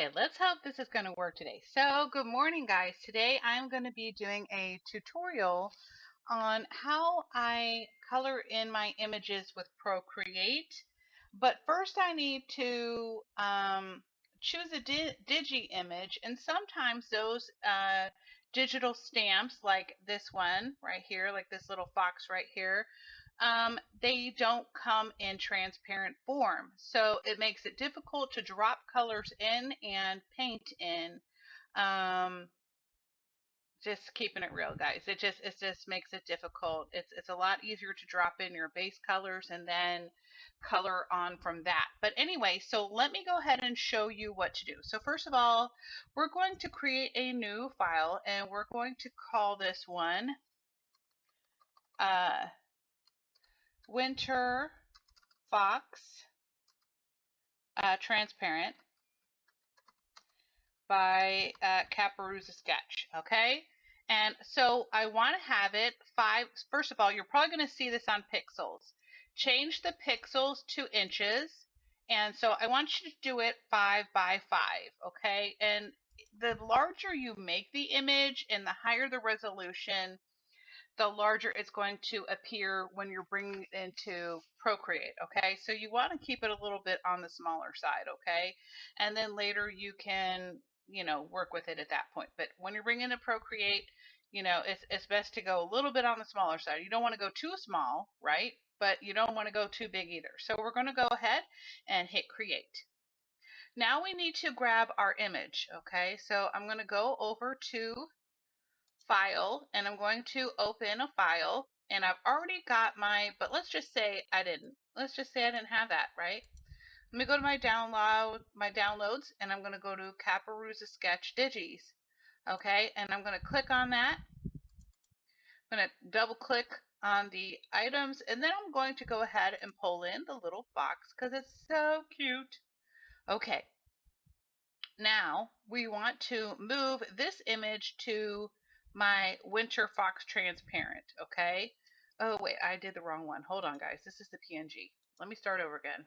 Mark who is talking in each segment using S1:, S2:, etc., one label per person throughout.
S1: Okay, let's hope this is going to work today. So, good morning, guys. Today I'm going to be doing a tutorial on how I color in my images with Procreate. But first, I need to choose a digi image, and sometimes those digital stamps, like this one right here, like this little fox right here, they don't come in transparent form. So it makes it difficult to drop colors in and paint in. Um, just keeping it real, guys. It just makes it difficult. It's a lot easier to drop in your base colors and then color on from that. But anyway, so let me go ahead and show you what to do. So first of all, we're going to create a new file and we're going to call this one uh, Winter Fox Transparent by Caparuza Sketch. Okay, and so I want to have it five. First of all, you're probably going to see this on pixels. Change the pixels to inches, and so I want you to do it 5 by 5. Okay, and the larger you make the image and the higher the resolution, the larger it's going to appear when you're bringing it into Procreate. Okay, so you want to keep it a little bit on the smaller side. Okay, and then later you can, work with it at that point. But when you're bringing in Procreate, it's best to go a little bit on the smaller side. You don't want to go too small, right? But you don't want to go too big either. So we're going to go ahead and hit create. Now we need to grab our image. Okay, so I'm going to go over to file and I'm going to open a file, and I've already got but let's just say I didn't. Let's just say I didn't have that, right? Let me go to my downloads, and I'm going to go to Caparuza Sketch Digis. Okay, and I'm going to click on that. I'm going to double click on the items, and then I'm going to go ahead and pull in the little box because it's so cute. Okay, now we want to move this image to my Winter Fox Transparent. Okay. Oh, wait, I did the wrong one. Hold on, guys. This is the PNG. Let me start over again.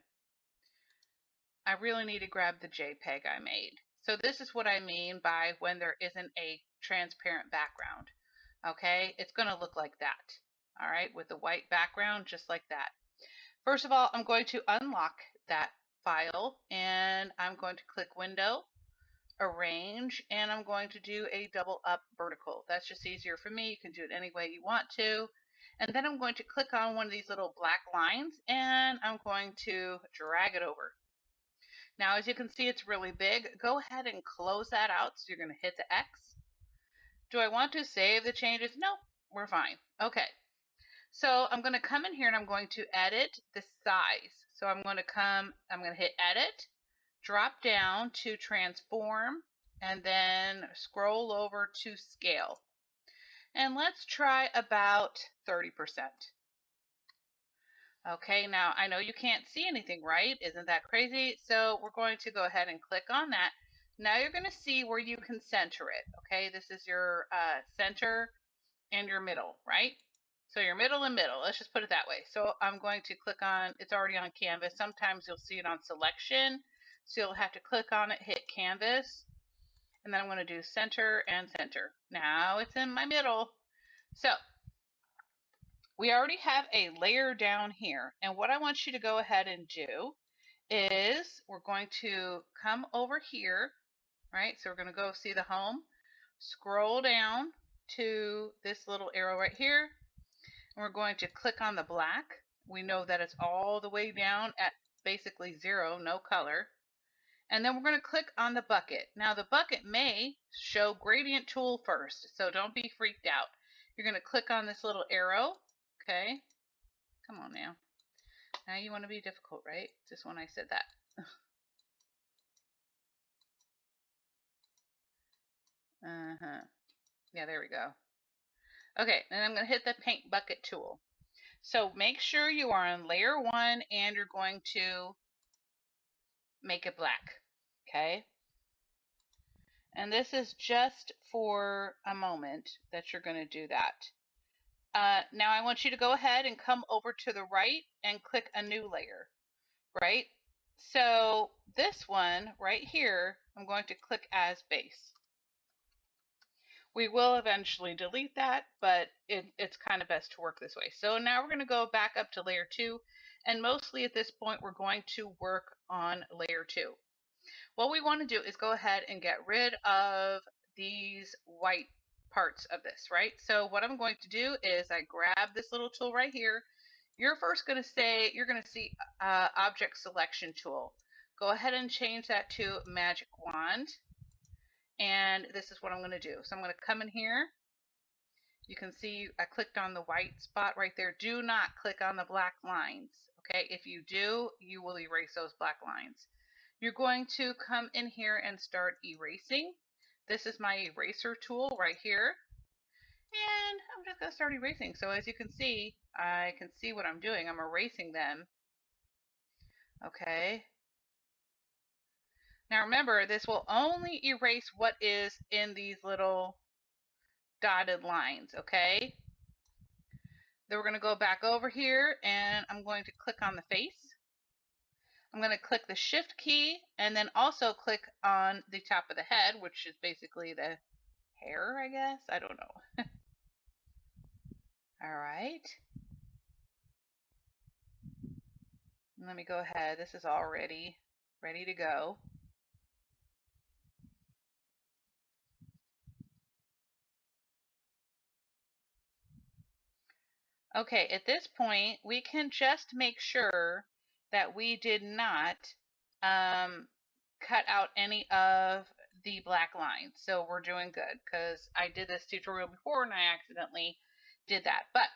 S1: I really need to grab the JPEG I made. So this is what I mean by when there isn't a transparent background. Okay, it's going to look like that. All right, with the white background, just like that. First of all, I'm going to unlock that file, and I'm going to click Window, Arrange, and I'm going to do a double up vertical. That's just easier for me. You can do it any way you want to. And then I'm going to click on one of these little black lines, and I'm going to drag it over. Now, as you can see, it's really big. Go ahead and close that out. So you're going to hit the X. Do I want to save the changes? No, we're fine. Okay. So I'm going to come in here and I'm going to edit the size. So I'm going to hit edit, drop down to transform, and then scroll over to scale. And let's try about 30%. Okay, now I know you can't see anything, right? Isn't that crazy? So we're going to go ahead and click on that. Now you're going to see where you can center it. Okay, this is your center and your middle, right? So your middle and middle, let's just put it that way. So I'm going to click on, it's already on canvas. Sometimes you'll see it on selection. So you'll have to click on it, hit canvas, and then I'm going to do center and center. Now it's in my middle. So we already have a layer down here. And what I want you to go ahead and do is we're going to come over here, right? So we're going to go see the home, scroll down to this little arrow right here, and we're going to click on the black. We know that it's all the way down at basically 0, no color. And then we're going to click on the bucket. Now the bucket may show gradient tool first, so don't be freaked out. You're going to click on this little arrow. Okay, come on now. Now you want to be difficult, right? Just when I said that. Yeah, there we go. Okay, and I'm going to hit the paint bucket tool. So make sure you are on layer 1 and you're going to make it black. Okay. And this is just for a moment that you're going to do that. Now I want you to go ahead and come over to the right and click a new layer, right? So this one right here, I'm going to click as base. We will eventually delete that, but it's kind of best to work this way. So now we're going to go back up to layer 2, and mostly at this point we're going to work on layer 2. What we want to do is go ahead and get rid of these white parts of this, right? So what I'm going to do is I grab this little tool right here. You're first going to say, you're going to see object selection tool. Go ahead and change that to magic wand. And this is what I'm going to do. So I'm going to come in here. You can see I clicked on the white spot right there. Do not click on the black lines. Okay, if you do, you will erase those black lines. You're going to come in here and start erasing. This is my eraser tool right here. And I'm just going to start erasing. So as you can see, I can see what I'm doing. I'm erasing them. Okay. Now remember, this will only erase what is in these little dotted lines, okay? Then we're going to go back over here and I'm going to click on the face. I'm going to click the shift key and then also click on the top of the head, which is basically the hair, I guess. I don't know. All right. Let me go ahead. This is already ready to go. Okay, at this point, we can just make sure that we did not cut out any of the black lines. So we're doing good because I did this tutorial before and I accidentally did that. But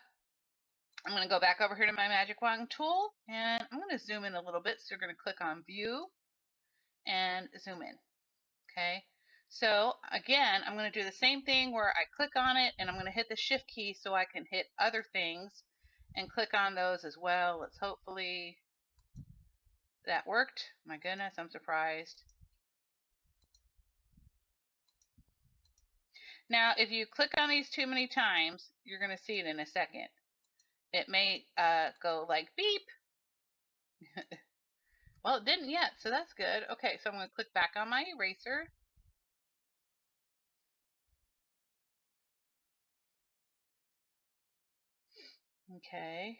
S1: I'm going to go back over here to my magic wand tool and I'm going to zoom in a little bit. So you're going to click on view and zoom in. Okay. So again, I'm going to do the same thing where I click on it and I'm going to hit the shift key so I can hit other things and click on those as well. Let's hopefully that worked. My goodness, I'm surprised. Now, if you click on these too many times, you're going to see it in a second. It may go like beep. Well, it didn't yet, so that's good. Okay, so I'm going to click back on my eraser. Okay.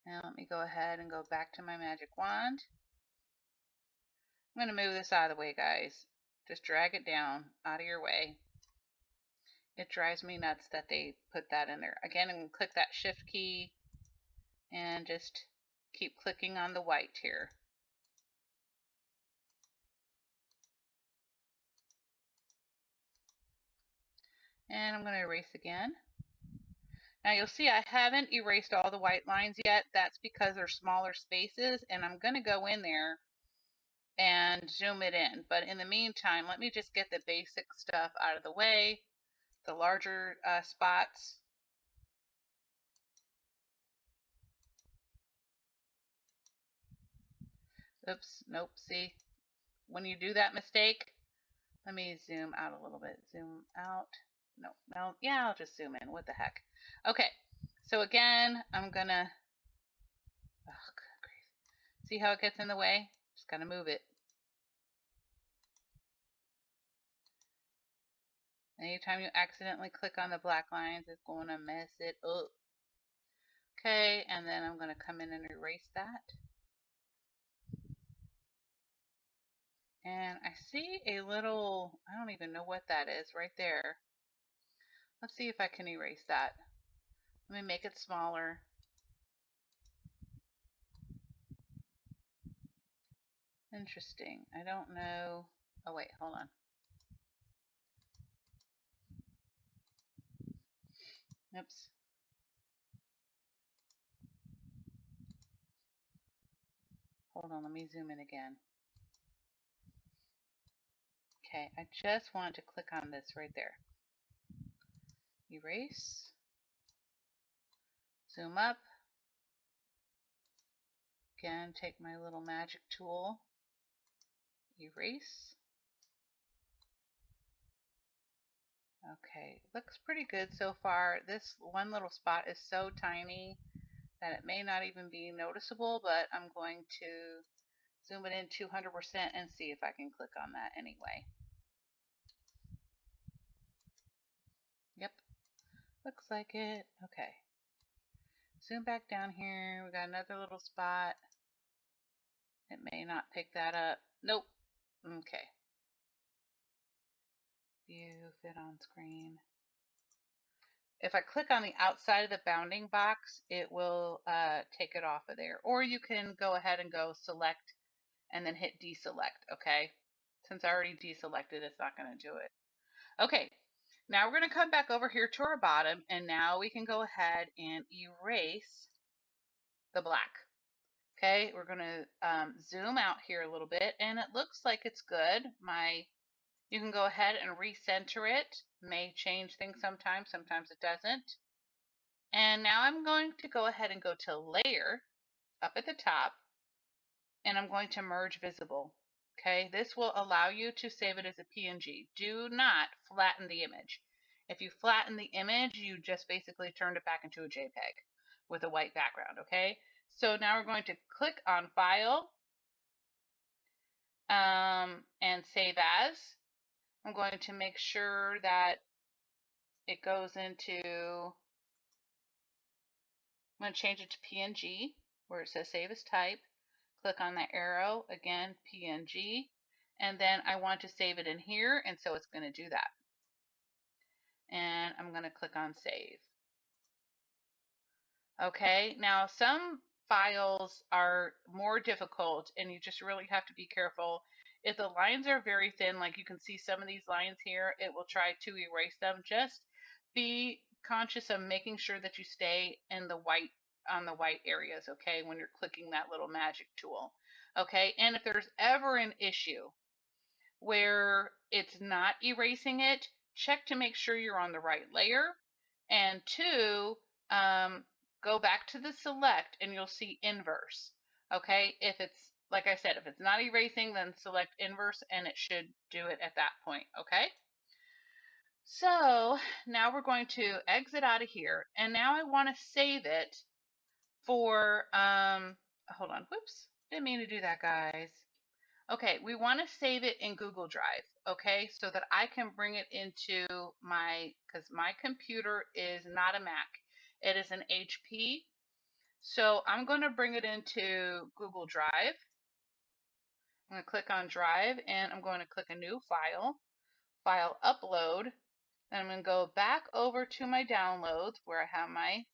S1: Now let me go ahead and go back to my magic wand. I'm going to move this out of the way, guys. Just drag it down out of your way. It drives me nuts that they put that in there. Again, I'm going to click that shift key and just keep clicking on the white here. And I'm going to erase again. Now you'll see I haven't erased all the white lines yet. That's because they're smaller spaces and I'm going to go in there and zoom it in. But in the meantime, let me just get the basic stuff out of the way, the larger spots. Oops, nope, see, when you do that mistake, let me zoom out a little bit. Zoom out. No, yeah, I'll just zoom in. What the heck? Okay, so again, I'm gonna, oh, see how it gets in the way? Just gotta move it. Anytime you accidentally click on the black lines, it's going to mess it up. Okay, and then I'm going to come in and erase that. And I see a little, I don't even know what that is right there. Let's see if I can erase that. Let me make it smaller. Interesting. I don't know. Oh, wait, hold on. Oops. Hold on, let me zoom in again. Okay, I just want to click on this right there. Erase. Zoom up. Again, take my little magic tool. Erase. Okay, looks pretty good so far. This one little spot is so tiny that it may not even be noticeable, but I'm going to zoom it in 200% and see if I can click on that anyway. Yep, looks like it. Okay. Zoom back down here. We got another little spot. It may not pick that up. Nope. Okay. View, fit on screen. If I click on the outside of the bounding box, it will take it off of there. Or you can go ahead and go select and then hit deselect, okay? Since I already deselected, it's not going to do it. Okay, now we're going to come back over here to our bottom, and now we can go ahead and erase the black. Okay, we're going to zoom out here a little bit, and it looks like it's good. You can go ahead and recenter it. May change things sometimes it doesn't. And now I'm going to go ahead and go to Layer up at the top, and I'm going to merge visible. Okay, this will allow you to save it as a PNG. Do not flatten the image. If you flatten the image, you just basically turned it back into a JPEG with a white background, okay? So now we're going to click on File and Save As. I'm going to make sure that it goes into, I'm going to change it to PNG where it says Save as Type. Click on that arrow, again, PNG, and then I want to save it in here, and so it's going to do that. And I'm going to click on Save. Okay, now some files are more difficult, and you just really have to be careful. If the lines are very thin, like you can see some of these lines here, it will try to erase them. Just be conscious of making sure that you stay in the white on the white areas, okay, when you're clicking that little magic tool. Okay, and if there's ever an issue where it's not erasing it, check to make sure you're on the right layer. And two, go back to the select and you'll see inverse. Okay, if it's, like I said, if it's not erasing, then select inverse and it should do it at that point, okay? So now we're going to exit out of here, and now I want to save it for, hold on, whoops, didn't mean to do that, guys. Okay, we want to save it in Google Drive, okay, so that I can bring it into because my computer is not a Mac, it is an HP. So I'm going to bring it into Google Drive. I'm going to click on Drive, and I'm going to click a new file, File Upload, and I'm going to go back over to my downloads where I have my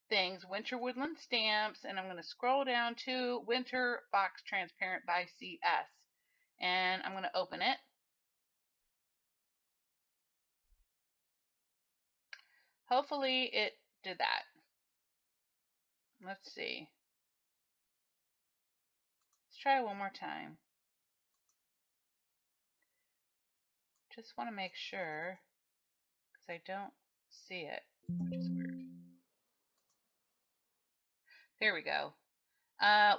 S1: things, Winter Woodland Stamps, and I'm going to scroll down to Winter Box Transparent by CS, and I'm going to open it. Hopefully it did that. Let's see. Let's try one more time. Just want to make sure because I don't see it, which is weird. There we go.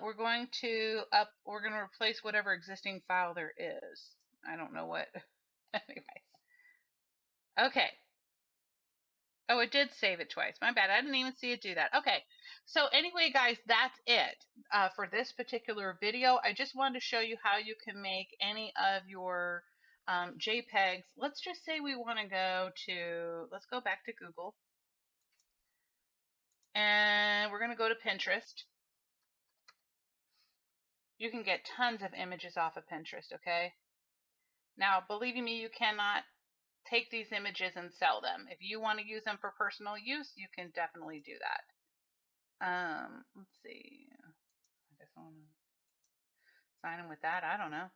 S1: We're going to replace whatever existing file there is. I don't know what. Anyways. Okay. Oh, it did save it twice. My bad. I didn't even see it do that. Okay. So anyway, guys, that's it for this particular video. I just wanted to show you how you can make any of your JPEGs. Let's just say we want to let's go back to Google. And we're going to go to Pinterest. You can get tons of images off of Pinterest, okay? Now, believe me, you cannot take these images and sell them. If you want to use them for personal use, you can definitely do that. Let's see. I guess I want to sign in with that. I don't know.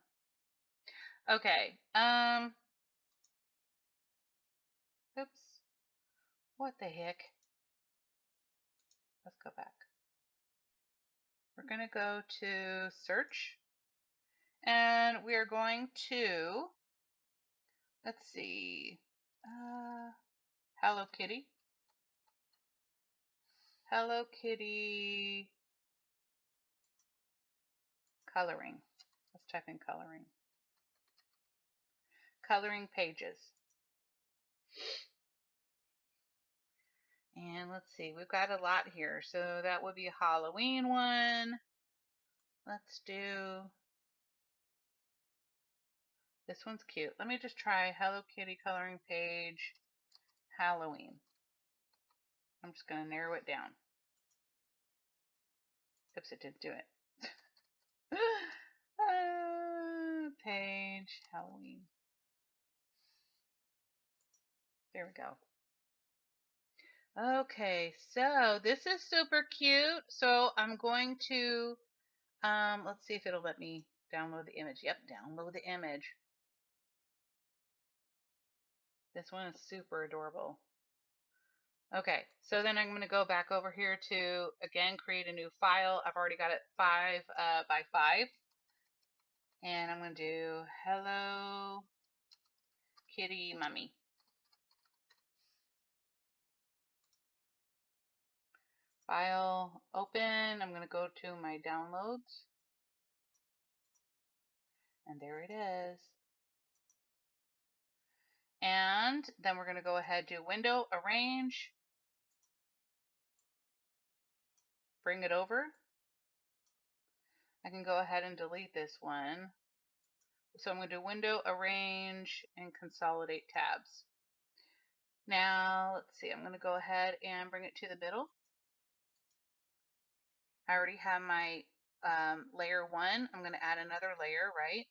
S1: Okay. Oops. What the heck? Let's go back. We're going to go to search, and we are going to, let's see, Hello Kitty. Hello Kitty coloring. Let's type in coloring. Coloring pages. And And let's see, we've got a lot here. So that would be a Halloween one. Let's do, this one's cute. Let me just try Hello Kitty coloring page, Halloween. I'm just going to narrow it down. Oops, it didn't do it. Page, Halloween. There we go. Okay, so this is super cute. So I'm going to, let's see if it'll let me download the image. Yep, download the image. This one is super adorable. Okay, so then I'm going to go back over here to, again, create a new file. I've already got it 5 by 5. And I'm going to do Hello Kitty Mummy. File, open. I'm going to go to my downloads. And there it is. And then we're going to go ahead, do Window, Arrange, bring it over. I can go ahead and delete this one. So I'm going to do Window, Arrange, and Consolidate tabs. Now, let's see, I'm going to go ahead and bring it to the middle. I already have my layer 1. I'm going to add another layer, right?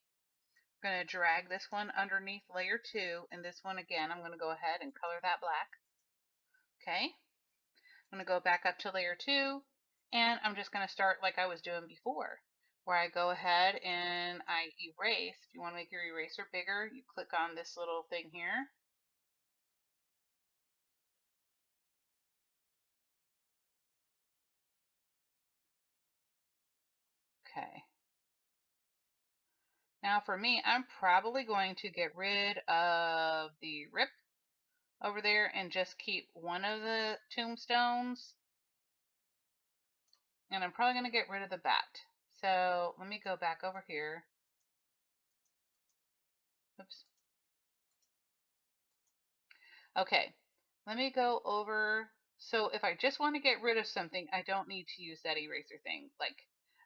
S1: I'm going to drag this one underneath layer 2, and this one again, I'm going to go ahead and color that black. Okay. I'm going to go back up to layer 2, and I'm just going to start like I was doing before, where I go ahead and I erase. If you want to make your eraser bigger, you click on this little thing here. Okay. Now for me, I'm probably going to get rid of the rip over there and just keep one of the tombstones. And I'm probably going to get rid of the bat. So let me go back over here. Oops. Okay, let me go over. So if I just want to get rid of something, I don't need to use that eraser thing. Like,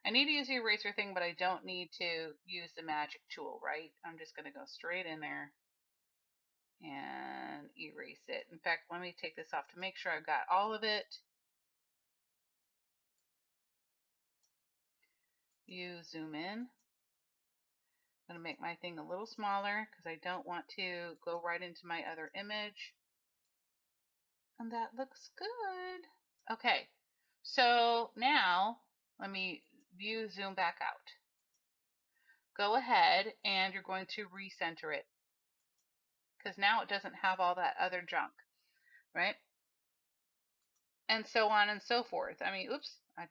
S1: I need to use the eraser thing, but I don't need to use the magic tool, right? I'm just going to go straight in there and erase it. In fact, let me take this off to make sure I've got all of it. You zoom in. I'm going to make my thing a little smaller because I don't want to go right into my other image. And that looks good. Okay, so now let me view zoom back out. Go ahead and you're going to recenter it because now it doesn't have all that other junk, right? And so on and so forth. I mean, oops, I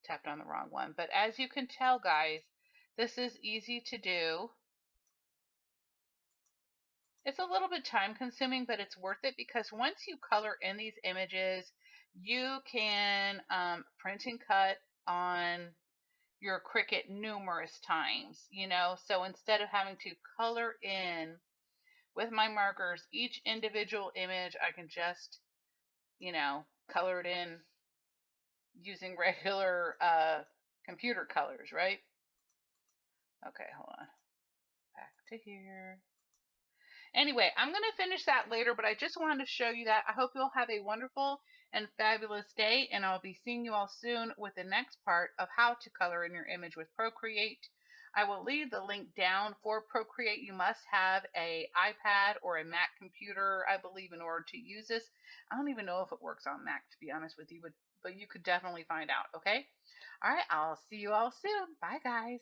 S1: tapped on the wrong one. But as you can tell, guys, this is easy to do. It's a little bit time consuming, but it's worth it because once you color in these images, you can print and cut on your Cricut numerous times, you know. So instead of having to color in with my markers each individual image, I can just, you know, color it in using regular computer colors, right? Okay, hold on. Back to here. Anyway, I'm going to finish that later, but I just wanted to show you that. I hope you'll have a wonderful and fabulous day, and I'll be seeing you all soon with the next part of how to color in your image with Procreate. I will leave the link down for Procreate. You must have a iPad or a Mac computer, I believe, in order to use this. I don't even know if it works on Mac, to be honest with you, but you could definitely find out, okay? All right, I'll see you all soon. Bye, guys.